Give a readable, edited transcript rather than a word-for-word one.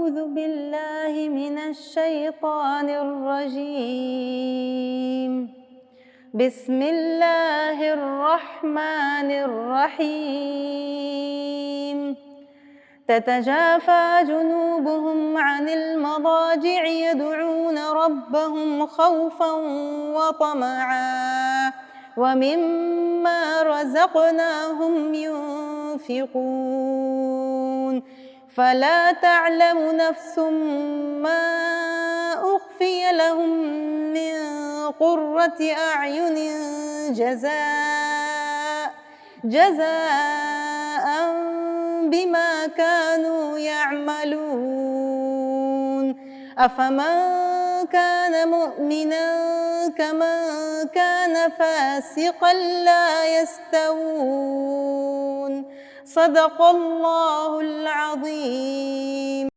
أعوذ بالله من الشيطان الرجيم. بسم الله الرحمن الرحيم. تتجافى جنوبهم عن المضاجع يدعون ربهم خوفا وطمعا ومما رزقناهم ينفقون. فلا تعلم نفس ما أخفي لهم من قرة أعين جزاء بما كانوا يعملون. أفمن كان مؤمنا كمن كان فاسقا لا يستوون. صدق الله العظيم.